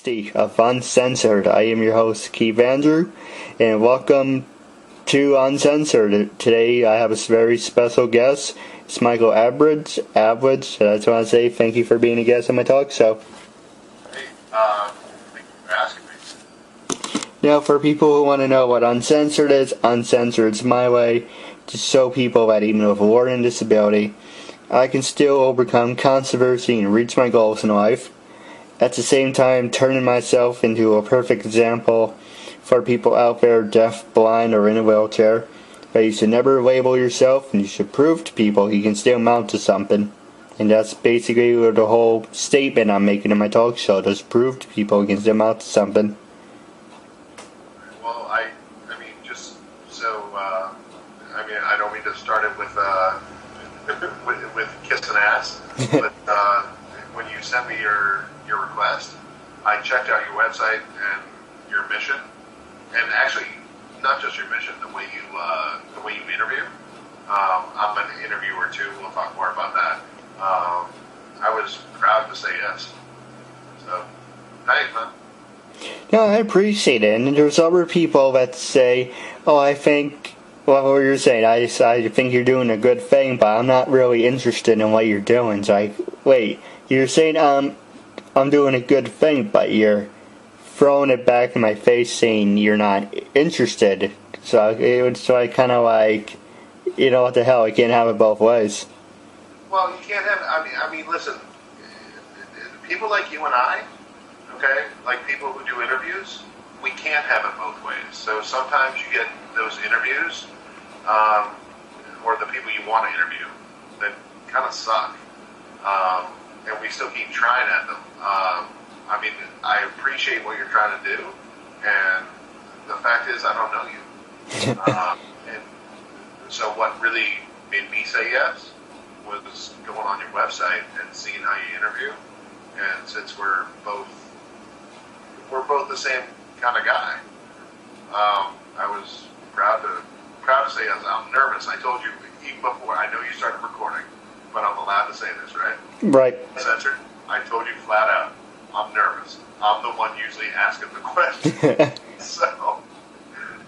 360 of Uncensored. I am your host, Keith Andrew, and welcome to Uncensored. Today I have a very special guest. It's Michael Eldridge. I just want to say thank you for being a guest on my talk show. Hey, thank you for asking me. Now, for people who want to know what Uncensored is my way to show people that even with a learning disability, I can still overcome controversy and reach my goals in life. At the same time, turning myself into a perfect example for people out there deaf, blind, or in a wheelchair. But you should never label yourself, and you should prove to people you can still amount to something. And that's basically the whole statement I'm making in my talk show. Just prove to people you can still amount to something. Well, I mean, just so, I don't mean to start it with kissing ass, but when you sent me your request, I checked out your website and your mission, and actually, not just your mission, the way you interview. I'm an interviewer too. We'll talk more about that. I was proud to say yes. So, thanks, man. No, I appreciate it. And there's other people that say, "Oh, I think." Well, what you're saying, I think you're doing a good thing, but I'm not really interested in what you're doing. So wait, you're saying I'm doing a good thing, but you're throwing it back in my face saying you're not interested. So I kind of like, you know what the hell, I can't have it both ways. Well, you can't have. I mean, listen. People like you and I, okay, like people who do interviews, we can't have it both ways. So sometimes you get those interviews, or the people you want to interview, that kind of suck, and we still keep trying at them. I mean, I appreciate what you're trying to do, and the fact is, I don't know you. And so what really made me say yes was going on your website and seeing how you interview. And since we're both the same kind of guy, I was proud to say yes. I'm nervous. I told you even before. I know you started recording, but I'm allowed to say this, right? Right. Censored. I told you flat out. I'm nervous. I'm the one usually asking the question, so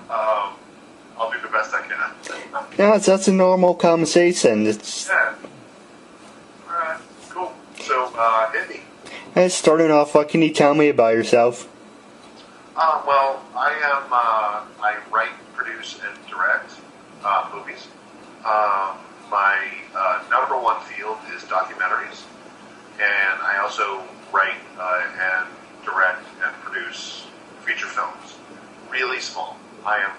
I'll do the best I can. Yeah, that's a normal conversation. Yeah. All right. Cool. So, hit me. And starting off, what can you tell me about yourself? Well, I write, produce, and direct movies. My number one field is documentaries, and I also write and direct and produce feature films. Really small. I am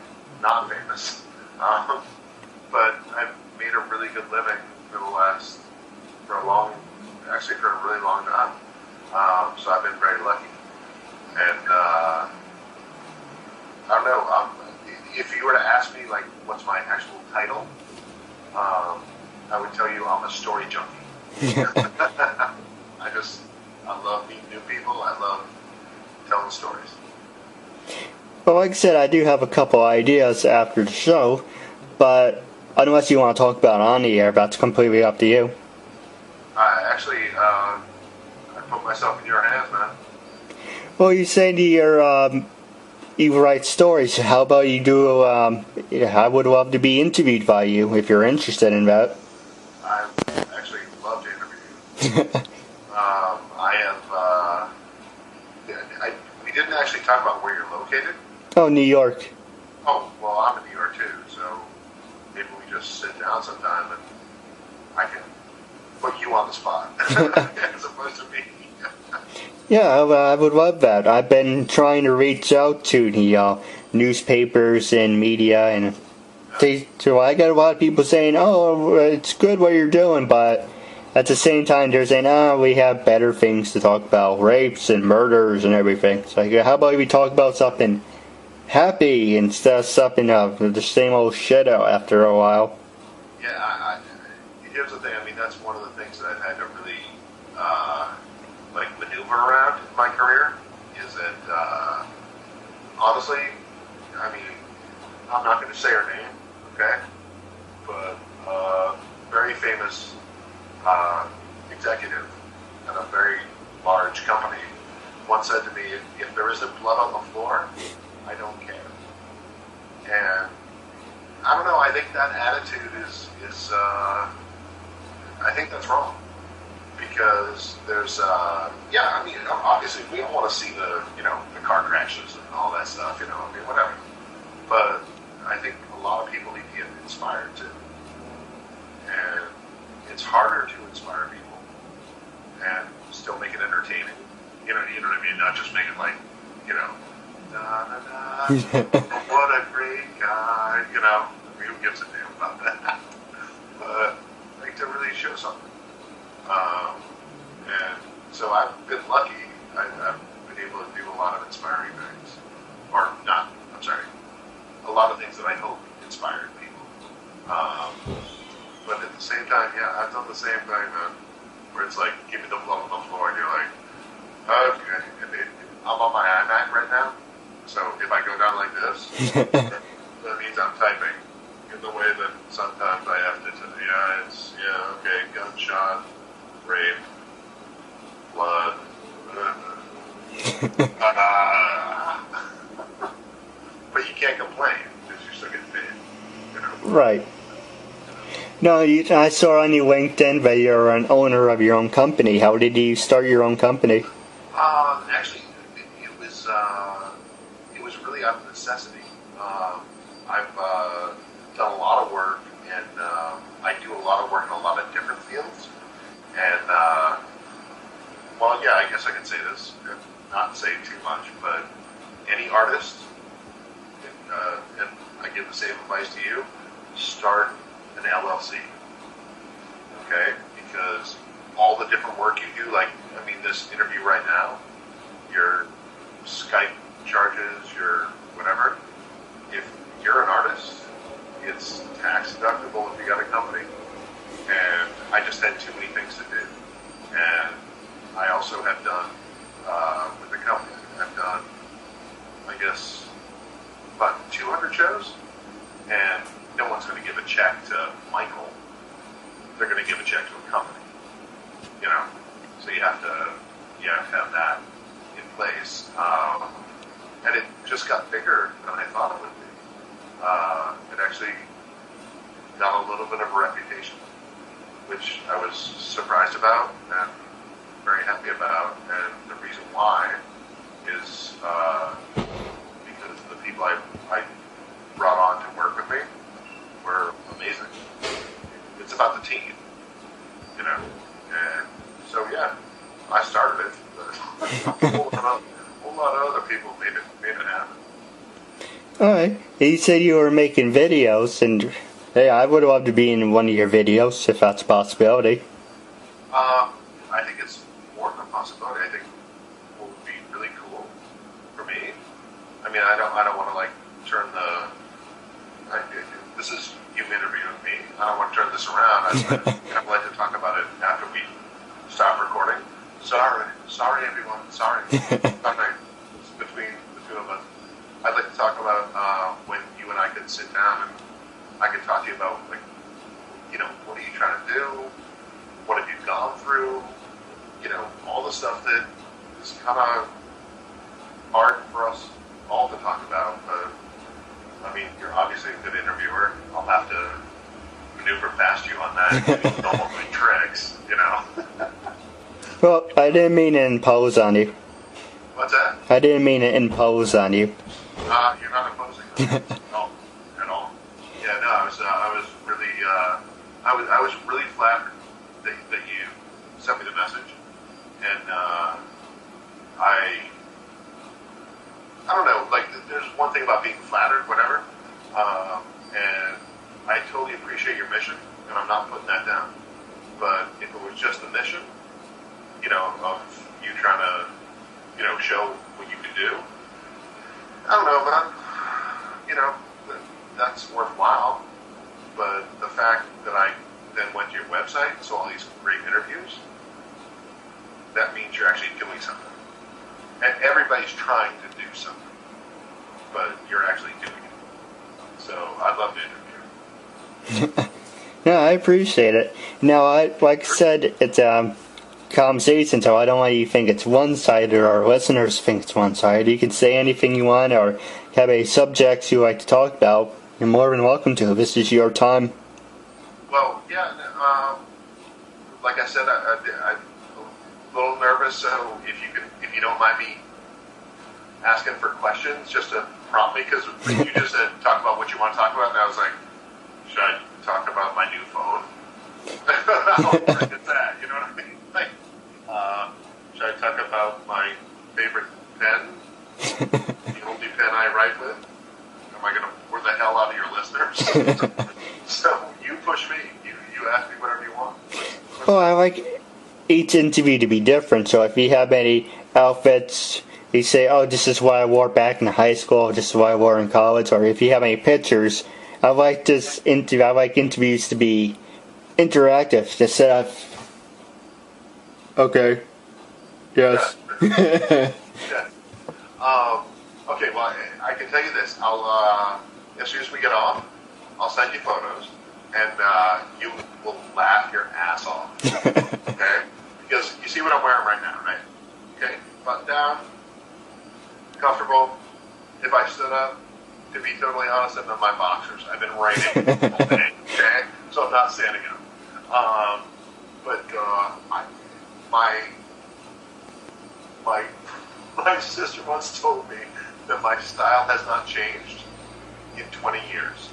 not famous, but I've made a really good living for a really long time. So I've been very lucky. And I don't know, if you were to ask me, like, what's my actual title, I would tell you I'm a story junkie. I love meeting new people. I love telling stories. Well, like I said, I do have a couple ideas after the show, but unless you want to talk about it on the air, that's completely up to you. I put myself in your hands, man. Well, you say you write stories. How about you do? I would love to be interviewed by you if you're interested in that. I actually love to interview you. We didn't actually talk about where you're located. Oh, New York. Oh, well, I'm in New York too, so maybe we just sit down sometime and I can put you on the spot as opposed to me. Yeah, I would love that. I've been trying to reach out to the newspapers and media, and so I got a lot of people saying, "Oh, it's good what you're doing," but at the same time, they're saying, "Oh, we have better things to talk about, rapes and murders and everything." It's like, how about we talk about something happy instead of something the same old shit out after a while? Yeah, here's the thing. I mean, that's one of the things that I've had to really maneuver around in my career. Is that honestly, I mean, I'm not going to say her name, okay? But very famous executive at a very large company once said to me, if there isn't blood on the floor, I don't care. And I don't know, I think that attitude is I think that's wrong. Because there's, yeah, I mean, obviously we don't want to see the car crashes and all that stuff, I mean, whatever. But I think a lot of people need to get inspired too. And it's harder to inspire people and still make it entertaining. You know what I mean? Not just make it like, da da da, what a great guy, I mean, who gives a damn about that? But like to really show something. And so I've been lucky. I've been able to do a lot of inspiring things. Or not, I'm sorry. A lot of things that I hope inspired people. But at the same time, yeah, I've done the same thing, man. Where it's like, give me the blood on the floor, and you're like, okay. And I'm on my iMac right now. So if I go down like this, that means I'm typing in the way that sometimes I have to, okay, gunshot, rape, blood. But you can't complain because you're still getting paid. Right. No, I saw on your LinkedIn that you're an owner of your own company. How did you start your own company? Actually, it was really out of necessity. I've done a lot of work, and I do a lot of work in a lot of different fields. And, well, yeah, I guess I can say this, and not say too much, but any artist, and I give the same advice to you, start an LLC, okay? Because all the different work you do, like, I mean, this interview right now, your Skype charges, your whatever, if you're an artist, it's tax deductible if you got a company. And I just had too many things to do. And I also have done, with the company, I've done, I guess, about 200 shows. And no one's going to give a check to Michael. They're going to give a check to a company. So you have to have that in place. And it just got bigger than I thought it would be. It actually got a little bit of a reputation, which I was surprised about and very happy about. And the reason why is because the people I brought on to work with me were amazing. It's about the team, And so, yeah, I started it, but a whole lot of other people made it happen. Alright. You said you were making videos, and hey, I would love to be in one of your videos if that's a possibility. I think it's more than a possibility. I think what would be really cool for me. I mean, I don't want to like turn this is you interviewing me. I don't want to turn this around. I'd like to talk about it after we stop recording. Sorry, everyone. Sorry. It's between the two of us. I'd like to talk about when you and I could sit down and I could talk to you about, like, what are you trying to do? What have you gone through? All the stuff that is kind of hard for us all to talk about. But, I mean, you're obviously a good interviewer. I'll have to maneuver past you on that. You don't want my tricks, Well, I didn't mean to impose on you. What's that? I didn't mean to impose on you. You're not imposing no, at all. Yeah, no, I was really, I was really flattered that you sent me the message, and I don't know, like, there's one thing about being flattered, whatever, and I totally appreciate your mission, and I'm not putting that down. But if it was just the mission, of you trying to, show what you can do, I don't know, man. That's worthwhile. But the fact that I then went to your website and saw all these great interviews, that means you're actually doing something. And everybody's trying to do something, but you're actually doing it. So I'd love to interview you. No, I appreciate it. Now, like I said, it's conversation, so I don't want you to think it's one-sided or our listeners think it's one-sided. You can say anything you want or have a subject you like to talk about. You're more than welcome to. This is your time. Well, yeah, like I said, I'm a little nervous, so if you don't mind me asking for questions, just to prompt me, because you just said talk about what you want to talk about, and I was like, should I talk about my new phone? How important is that? You know what I mean? Like, should I talk about my favorite pen? The only pen I write with? Am I going to bore the hell out of your listeners? So you push me. You ask me whatever you want. Well, I like each interview to be different, so if you have any outfits, you say, oh, this is what I wore back in high school, this is what I wore in college, or if you have any pictures, I like interviews to be interactive, to set up. Okay. Yes. Yeah. Okay, well, I can tell you this. I'll, as soon as we get off, I'll send you photos, and you will laugh your ass off. Okay? Because you see what I'm wearing right now, right? Okay? Button down, comfortable. If I stood up, to be totally honest, I'm in my boxers. I've been raining all day, okay? So I'm not standing up. My sister once told me that my style has not changed in 20 years.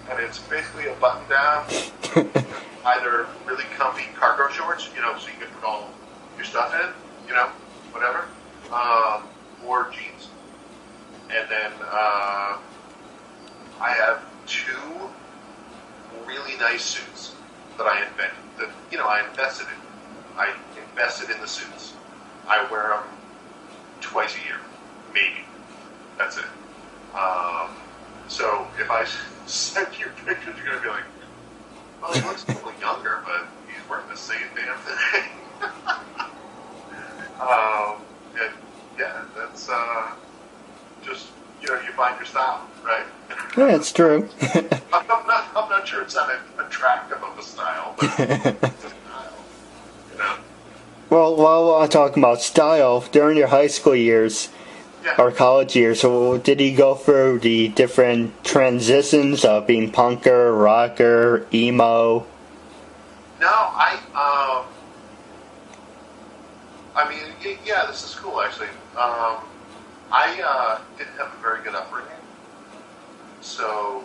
And it's basically a button down, either really comfy cargo shorts, so you can put all your stuff in, whatever, or jeans. And then I have two really nice suits that I invented, I invested in. I invested in the suits. I wear them twice a year, maybe. That's it. So if I send you pictures, you're going to be like, well, he looks a little younger, but he's wearing the same damn thing. And yeah, that's just, you find your style, right? Yeah, it's true. I'm not sure it's that attractive of a style, but it's a style, Well, while I'm talking about style, during your high school years, Yeah. or college years, so did you go through the different transitions of being punker, rocker, emo? No, yeah, this is cool, actually. I didn't have a very good upbringing. So,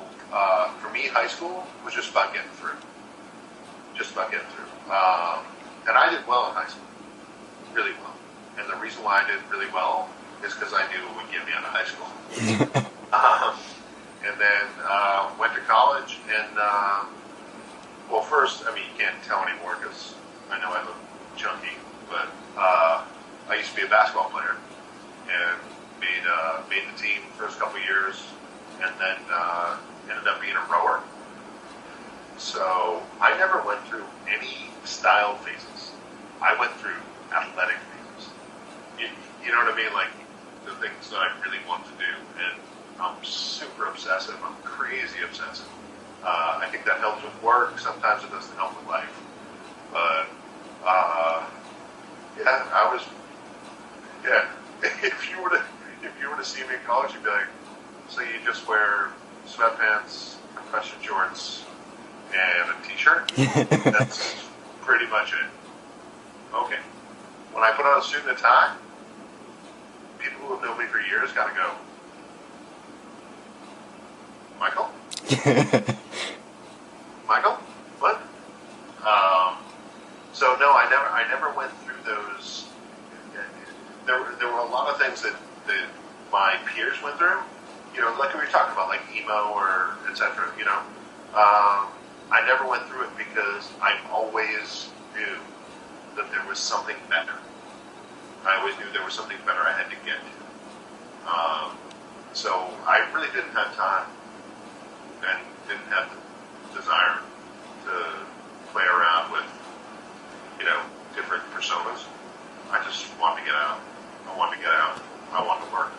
for me, high school was just about getting through. And I did well in high school. Really well. And the reason why I did really well is because I knew it would get me out of high school. And then went to college, and well, first, you can't tell anymore because I know I look chunky, but I used to be a basketball player and made the team first couple years, and then ended up being a rower. So I never went through any style phases. I went through athletic phases. You know what I mean? Like the things that I really want to do, and I'm super obsessive. I'm crazy obsessive. I think that helps with work. Sometimes it doesn't help with life. But yeah, I was. Yeah, if you were to see me in college, you'd be like, so you just wear sweatpants, compression shorts, and a t-shirt? That's pretty much it. Okay. When I put on a suit and a tie, people who have known me for years gotta go, Michael? Michael? What? So no, I never went through those. There were a lot of things that my peers went through. Like we were talking about, like emo or etc. I never went through it because I always knew that there was something better. I always knew there was something better I had to get to. So I really didn't have time and didn't have the desire to play around with, different personas. I just wanted to get out. I wanted to work.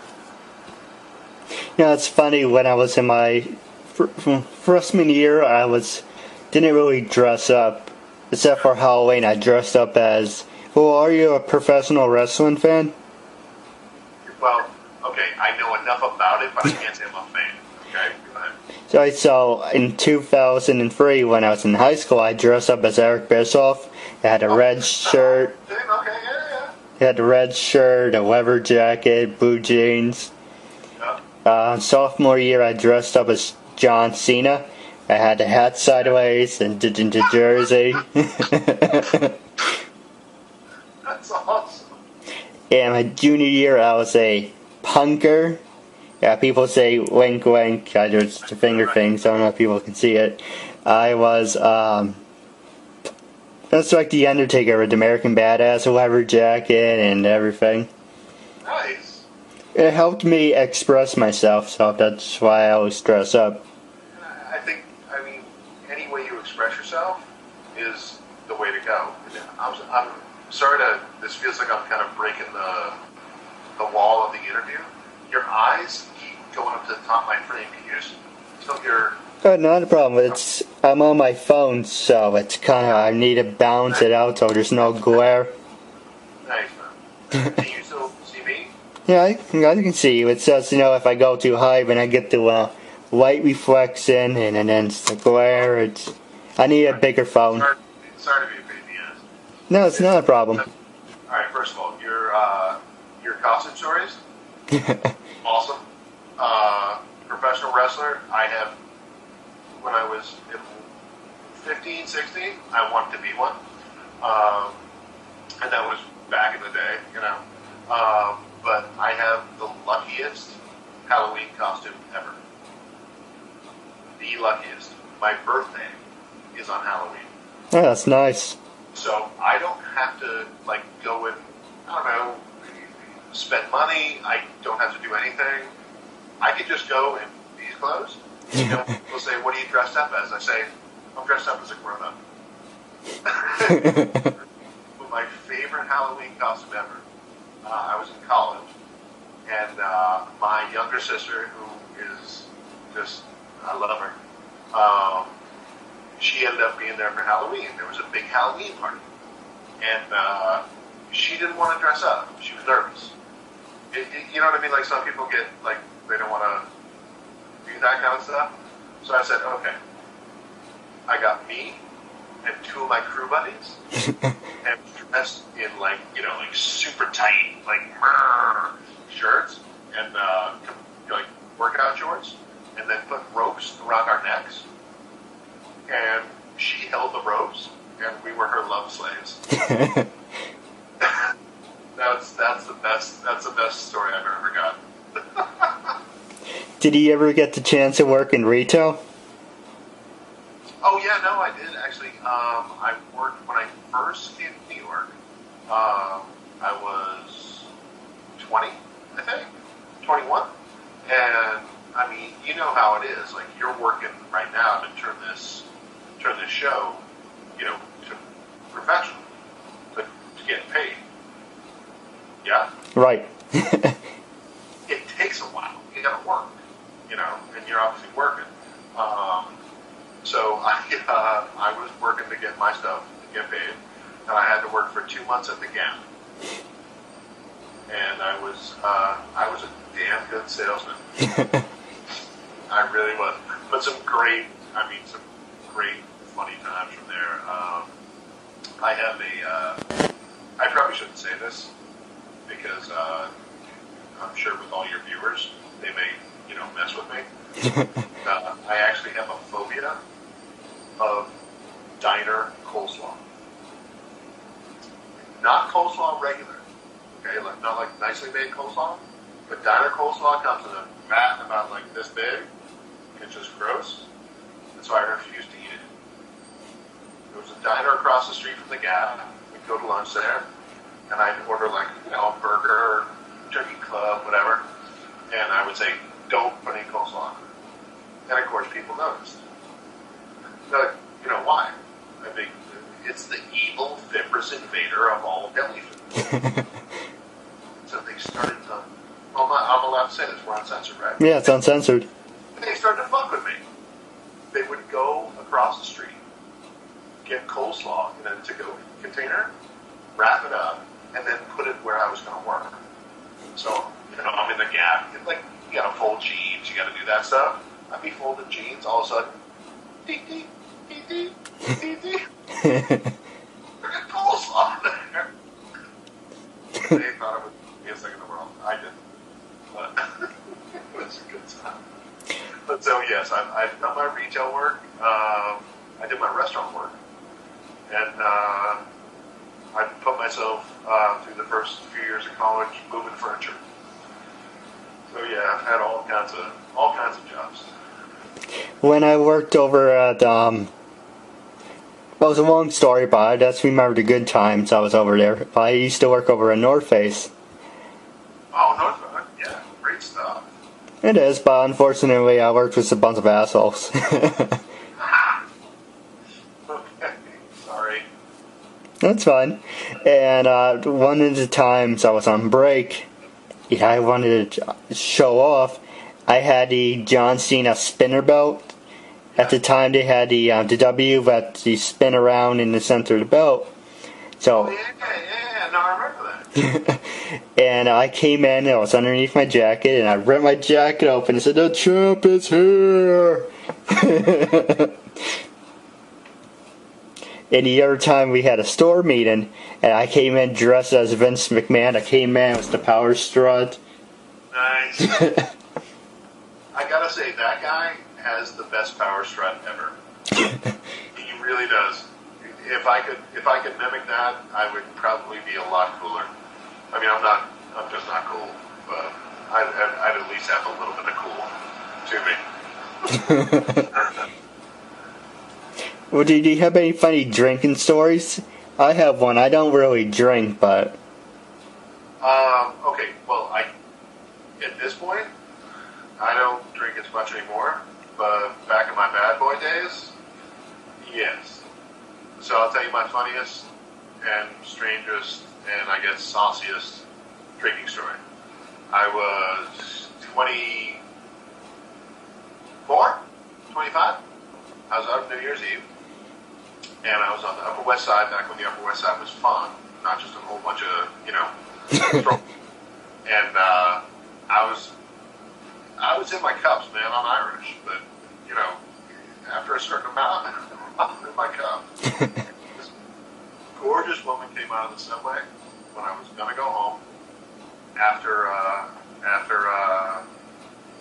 Yeah, it's funny. When I was in my freshman year, didn't really dress up. Except for Halloween, I dressed up as Well, are you a professional wrestling fan? Well, okay, I know enough about it, but I can't say I'm a fan. Okay, go ahead. So in 2003, when I was in high school, I dressed up as Eric Bischoff. I had a red shirt. Okay, yeah. I had a red shirt, a leather jacket, blue jeans. Sophomore year, I dressed up as John Cena. I had the hat sideways and did into jersey. That's awesome. And my junior year, I was a punker. Yeah, people say wink, wink. I just the finger thing, so I don't know if people can see it. I was, that's like the Undertaker with the American Badass leather jacket and everything. Nice. It helped me express myself, so that's why I always dress up. I mean, any way you express yourself is the way to go. I'm sorry this feels like I'm kind of breaking the wall of the interview. Your eyes keep going up to the top of my frame. Can you just tilt your... Oh, not a problem. I'm on my phone, so it's kind of, I need to balance it out so there's no glare. Nice, man. Can you still see me? Yeah, I can see you. It says, if I go too high, then I get the light reflection, and then it's the glare. I need a bigger phone. Sorry to be a pain in the ass. No, it's not a problem. All right, first of all, your costume stories, awesome. Professional wrestler, when I was 15, 16, I wanted to be one. And that was back in the day, but I have the luckiest Halloween costume ever. The luckiest. My birthday is on Halloween. Oh, that's nice. So I don't have to, go and, spend money. I don't have to do anything. I could just go in these clothes. People say, what are you dressed up as? I say, I'm dressed up as a grown-up. My favorite Halloween costume ever. I was in college, and my younger sister, who is just, I love her, she ended up being there for Halloween. There was a big Halloween party, and she didn't want to dress up. She was nervous. You know what I mean? Like some people get, they don't want to do that kind of stuff. So I said, okay. I got me and two of my crew buddies, and dressed in super tight, shirts and workout shorts, and then put ropes around our necks. And she held the ropes, and we were her love slaves. That's the best story I've ever gotten. Did he ever get the chance to work in retail? Oh yeah, no, I did actually. I worked when I first came to New York. I was 20, I think, 21, and I mean, you know how it is. Like you're working right now to turn this show, to professional, to get paid. Yeah. Right. It takes a while. You got to work, and you're obviously working. So I was working to get my stuff to get paid, and I had to work for 2 months at the Gap. And I was a damn good salesman. I really was. But some great funny times from there. I have I probably shouldn't say this because I'm sure with all your viewers, they may, mess with me. I actually have a phobia of diner coleslaw. Not coleslaw regular, okay? Not like nicely made coleslaw, but diner coleslaw comes in a vat about like this big. It's just gross, and so I refuse to eat it. There was a diner across the street from the Gap. We'd go to lunch there, and I'd order a burger, turkey club, whatever, and I would say, don't put any coleslaw. And of course, people noticed. They're like, why? I think it's the evil, fibrous invader of all deli food. So they started to, I'm allowed to say this, we're uncensored, right? Yeah, it's uncensored. And they started to fuck with me. They would go across the street, get coleslaw in a to-go container, wrap it up, and then put it where I was going to work. So, I'm in the gap. Like, you got to fold jeans. You got to do that stuff. I'd be folding jeans. All of a sudden, dee dee, dee dee, dee dee. Freaking coleslaw there. They thought it was the best thing in the world. I didn't. But it was a good time. But so, yes, I've done my retail work. I did my restaurant work. And I put myself through the first few years of college moving furniture. So yeah, I've had all kinds of jobs. When I worked over at well, it was a long story, but I just remember the good times I was over there. I used to work over at North Face. Oh, North Face, yeah, great stuff. It is, but unfortunately, I worked with a bunch of assholes. That's fine. And one of the times I was on break, I wanted to show off. I had the John Cena spinner belt. At the time, they had the W that you spin around in the center of the belt. So, yeah. No, I remember that. And I came in, it was underneath my jacket, and I ripped my jacket open and said, "The champ is here!" And the other time we had a store meeting, and I came in dressed as Vince McMahon. I came in with the power strut. Nice. I gotta say, that guy has the best power strut ever. He really does. If I could mimic that, I would probably be a lot cooler. I mean, I'm just not cool, but I'd at least have a little bit of cool to me. Well, do you have any funny drinking stories? I have one. I don't really drink, but... Okay, well, at this point, I don't drink as much anymore, but back in my bad boy days, yes. So I'll tell you my funniest and strangest and I guess sauciest drinking story. I was 24, 25. I was out on New Year's Eve. And I was on the Upper West Side back when the Upper West Side was fun, not just a whole bunch of, and I was in my cups, man. I'm Irish, but after a certain amount, I'm in my cups. This gorgeous woman came out of the subway when I was gonna go home after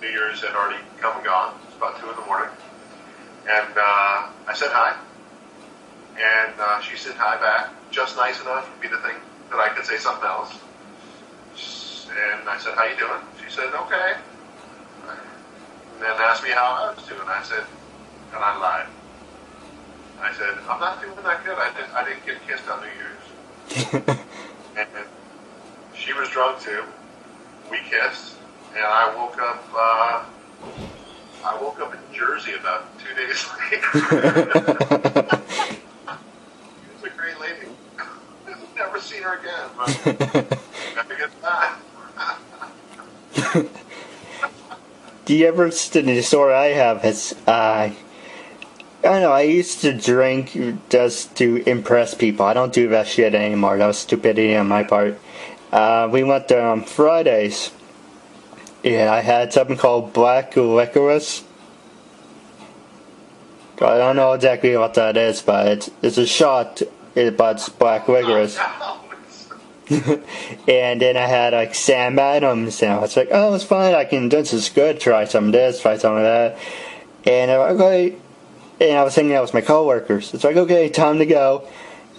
New Year's had already come and gone. It was about 2 in the morning, and I said hi. And she said hi back, just nice enough for me to think that I could say something else. And I said, "How you doing?" She said, "Okay." And then asked me how I was doing. I said, and I lied. I said, "I'm not doing that good. I didn't get kissed on New Year's." And she was drunk too. We kissed, and I woke up in Jersey about 2 days later. A great lady. Never seen her again, but got a good time. Do you ever, the story I have is, I don't know, I used to drink just to impress people. I don't do that shit anymore. That was stupidity on my part. We went there on Fridays. Yeah, I had something called black licorice. I don't know exactly what that is, but it's a shot, but it's black licorice. And then I had like Sam Adams, and I was like, "Oh, it's fine. This is good. Try some of this, try some of that." And I was like, "Okay." And I was hanging out with my coworkers. It's like, "Okay, time to go."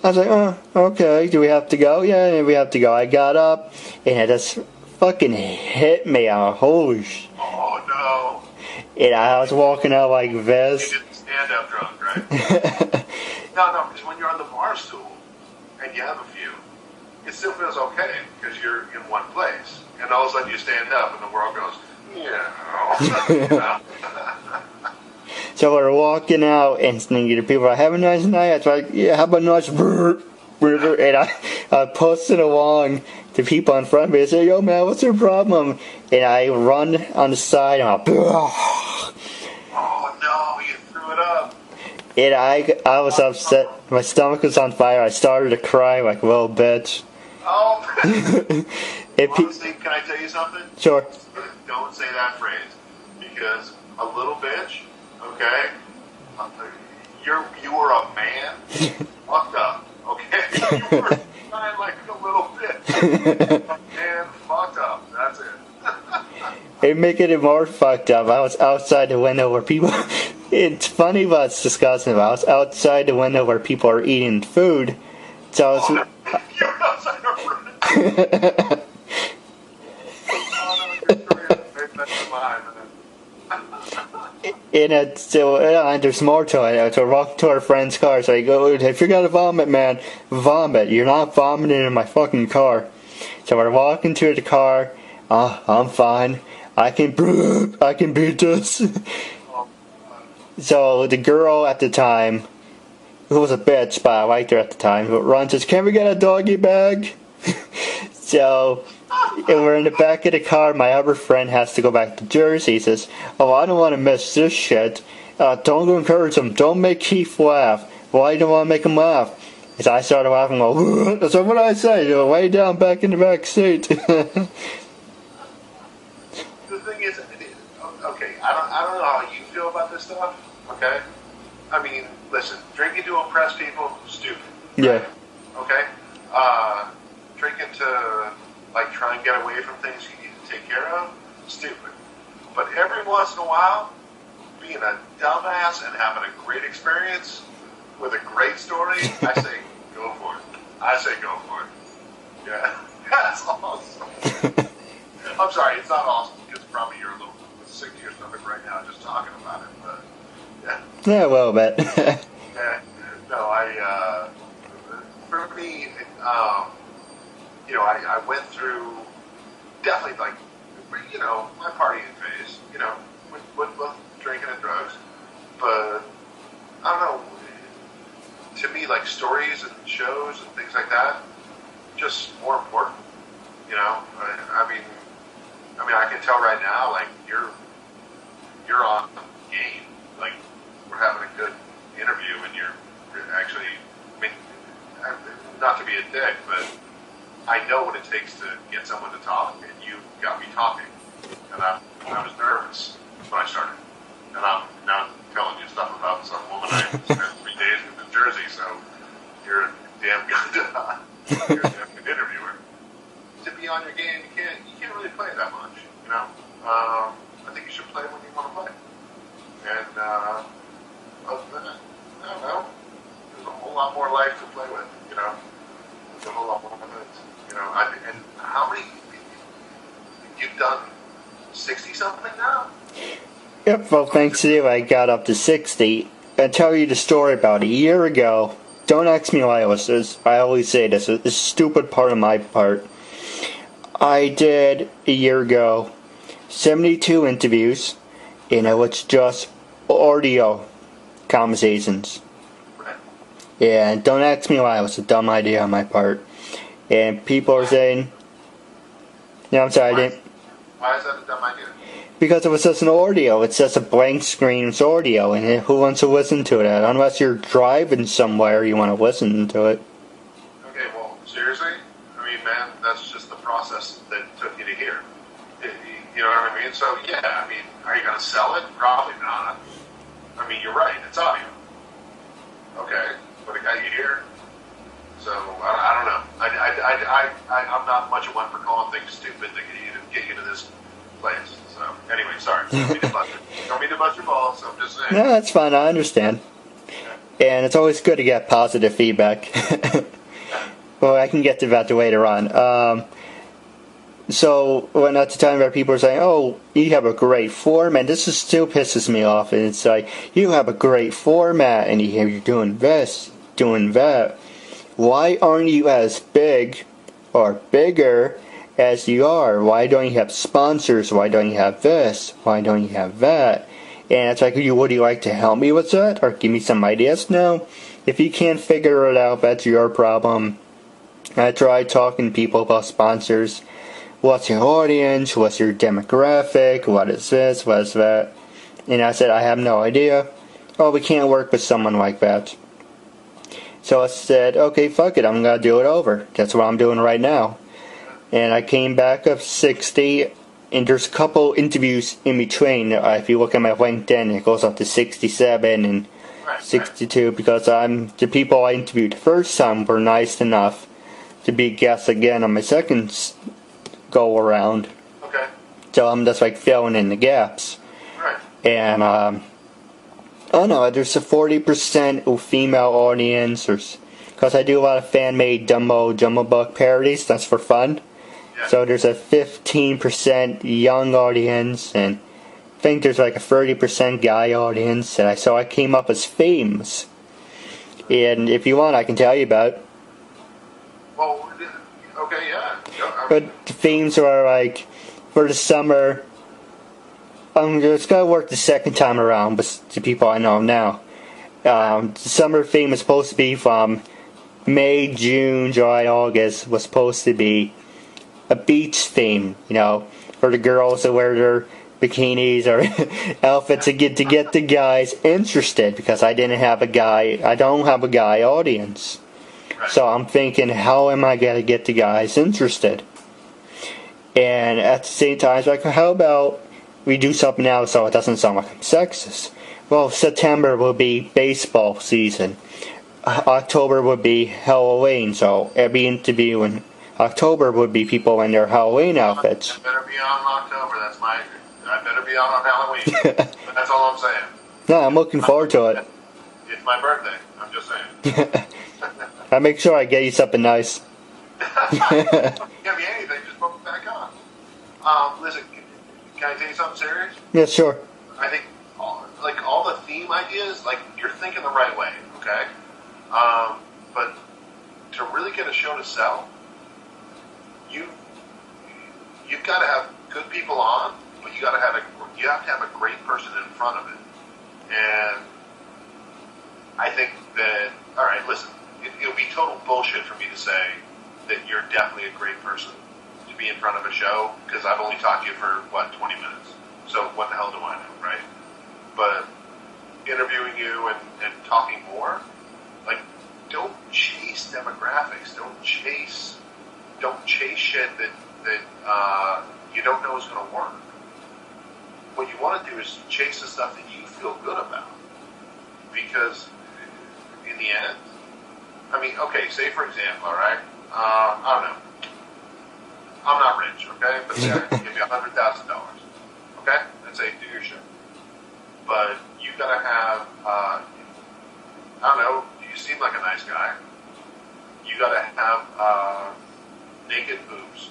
I was like, "Oh, okay. Do we have to go?" "Yeah, we have to go." I got up, and it just fucking hit me out. Holy sh! Oh no! And I was walking out like this. You didn't stand up drunk, right? No, because when you're on the bar stool and you have a few, it still feels okay because you're in one place. And all of a sudden you stand up and the world goes, yeah. So we're walking out and the people are like, "Have a nice night." I was like, "Yeah, have a nice burger." And I posted along to people in front of me and say, "Yo, man, what's your problem?" And I run on the side and I'm like, Oh no, you threw it up. And I was upset. My stomach was on fire. I started to cry like a little bitch. Oh. Honestly, can I tell you something? Sure. Don't say that phrase, because a little bitch, okay? You were a man, fucked up, okay? You were crying like a little bitch. A man, fucked up. That's it. It making it more fucked up. I was outside the window where people. It's funny, but it's disgusting. I was outside the window where people are eating food. So I was. You're outside the window. And there's more to it. So I walk to our friend's car. So I go, if you're gonna vomit, man, vomit. You're not vomiting in my fucking car. So we're walking to the car. I'm fine. I can beat this. So the girl at the time, who was a bitch, but I liked her at the time, who runs says, "Can we get a doggy bag?" So, and we're in the back of the car. My other friend has to go back to Jersey. He says, "Oh, I don't want to miss this shit. Don't encourage him. Don't make Keith laugh. Why do you want to make him laugh?" So I started laughing. Go, so what did I say? Lay down back in the back seat. The thing is, okay, I don't know how you feel about this stuff. Okay, I mean, listen, drinking to impress people, stupid. Yeah. Okay. Drinking to like try and get away from things you need to take care of, stupid. But every once in a while, being a dumbass and having a great experience with a great story, I say go for it. I say go for it. Yeah, that's awesome. I'm sorry, it's not awesome because probably you're a little sick to your stomach right now just talking about it. But yeah. Yeah, a little bit. Yeah. No, for me, I went through definitely like, my partying phase, with both drinking and drugs. But I don't know, to me, like stories and shows and things like that, just more important. I mean, I can tell right now, like you're on game. Like we're having a good interview, and you're actually. I mean, not to be a dick, but I know what it takes to get someone to talk, and you got me talking, and I was nervous when I started, and I'm now telling you stuff about some woman I spent 3 days with in Jersey. So you're a damn good interviewer. To be on your game, you can't really play that much, I think you should play when you want to play. And other than that, I don't know. There's a whole lot more life to play with, There's a whole lot more minutes, and how many? You've done 60 something now? Yep. Well, thanks to you, I got up to 60. I'll tell you the story about a year ago. Don't ask me why I was this. I always say this. It's a stupid part of my part. I did a year ago 72 interviews, and it was just audio conversations. Yeah, and don't ask me why. It was a dumb idea on my part. And people are saying, I'm sorry, I didn't. Why is that a dumb idea? Because it was just an audio. It's just a blank screen. It's audio, and who wants to listen to it? Unless you're driving somewhere, you want to listen to it. Okay, well, seriously? I mean, man, that's just the process that took you to here. You know what I mean? So, yeah, I mean, are you going to sell it? Probably not. I mean, you're right. It's audio. Okay, but it got you here. So, I don't know. I'm not much of one for calling things stupid to get you to this place. So, anyway, sorry. Don't mean to bust your balls, so I'm just saying. No, that's fine. I understand. Okay. And it's always good to get positive feedback. Well, I can get to that later on. So, when at the time where people are saying, "Oh, you have a great format," this still pisses me off. And it's like, you have a great format, and you're doing this, doing that. Why aren't you as big or bigger as you are? Why don't you have sponsors? Why don't you have this? Why don't you have that? And it's like, would you like to help me with that? Or give me some ideas? No. If you can't figure it out, that's your problem. I tried talking to people about sponsors. What's your audience? What's your demographic? What is this? What is that? And I said, I have no idea. oh, we can't work with someone like that. So I said, okay, fuck it, I'm going to do it over. That's what I'm doing right now. And I came back up 60, and there's a couple interviews in between. If you look at my LinkedIn, it goes up to 67 and 62, because the people I interviewed the first time were nice enough to be guests again on my second go around. Okay. So I'm just like filling in the gaps. Right. And I don't know, there's a 40% female audience, because I do a lot of fan-made Jumbo Book parodies. That's for fun. Yeah. So there's a 15% young audience, and I think there's like a 30% guy audience. And so I came up as themes. And if you want, I can tell you about it. Well, okay, yeah. But the themes are like, for the summer, I'm just going to work the second time around with the people I know now. The summer theme is supposed to be from May, June, July, August, was supposed to be a beach theme, for the girls that wear their bikinis or outfits to get the guys interested, because I don't have a guy audience. Right. So I'm thinking, how am I going to get the guys interested? And at the same time, I was like, how about we do something else so it doesn't sound like I'm sexist? Well, September will be baseball season. October would be Halloween, so every interview in October would be people in their Halloween outfits. I better be on October. I better be on Halloween. That's all I'm saying. No, I'm looking forward to it. It's my birthday. I'm just saying. I make sure I get you something nice. Can't be anything. Just put it back on. Listen, can I tell you something serious? Yeah, sure. I think all the theme ideas, you're thinking the right way, okay? But to really get a show to sell, you've got to have good people on, but you have to have a great person in front of it. And I think that, all right, listen, it would be total bullshit for me to say that you're definitely a great person to be in front of a show, because I've only talked to you for 20 minutes. So what the hell do I know, right? But interviewing you and talking more, don't chase demographics. Don't chase shit that you don't know is going to work. What you want to do is chase the stuff that you feel good about, because in the end, okay, say for example, all right, I don't know, I'm not rich, okay, but say I can give you $100,000, okay, and say do your show, but you gotta have, I don't know, you seem like a nice guy, you gotta have naked boobs,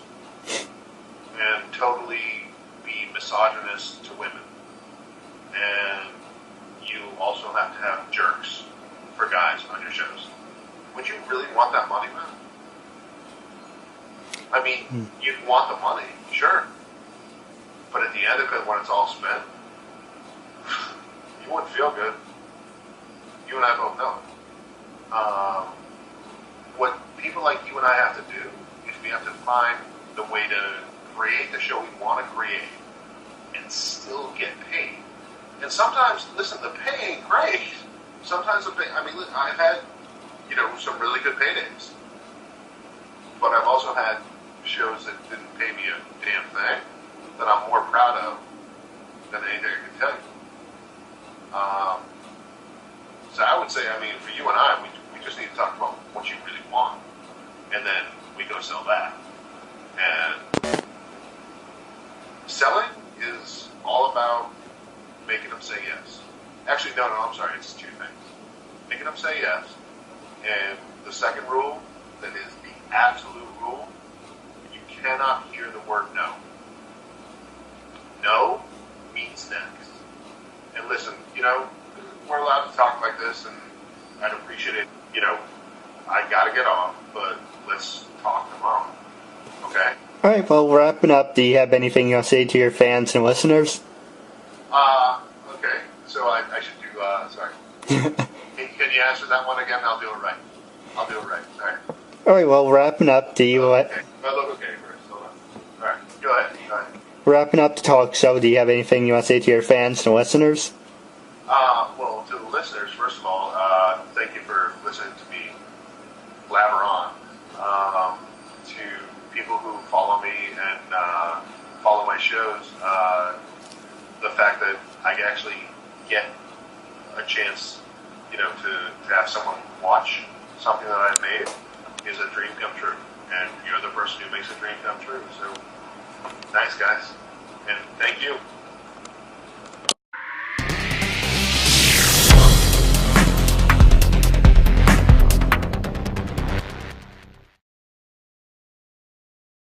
and totally be misogynist to women, and you also have to have jerks for guys on your shows. Would you really want that money, man? You'd want the money, sure. But at the end of it, when it's all spent, you wouldn't feel good. You and I both know. What people like you and I have to do is we have to find the way to create the show we want to create and still get paid. And sometimes, listen, the pay ain't great. Sometimes the pay, I've had, some really good paydays. But I've also had shows that didn't pay me a damn thing that I'm more proud of than anything I can tell you. So I would say, for you and I, we just need to talk about what you really want. And then we go sell that. And selling is all about making them say yes. Actually, no, I'm sorry, it's two things. Making them say yes. And the second rule, that is the absolute rule, you cannot hear the word no. No means next. And listen, we're allowed to talk like this, and I'd appreciate it. I gotta get off, but let's talk tomorrow. Okay? Alright, well, wrapping up, do you have anything you want to say to your fans and listeners? Okay, so I should do, sorry. Can you answer that one again? I'll do it right. Sorry. Alright, well, wrapping up, do you... Okay. Well, look okay first. Hold on. Alright, go ahead. Wrapping up the talk show, do you have anything you want to say to your fans and listeners? Well, to the listeners, my shows, the fact that I actually get a chance, to have someone watch something that I've made is a dream come true. And you're the person who makes a dream come true. So, thanks, guys. And thank you.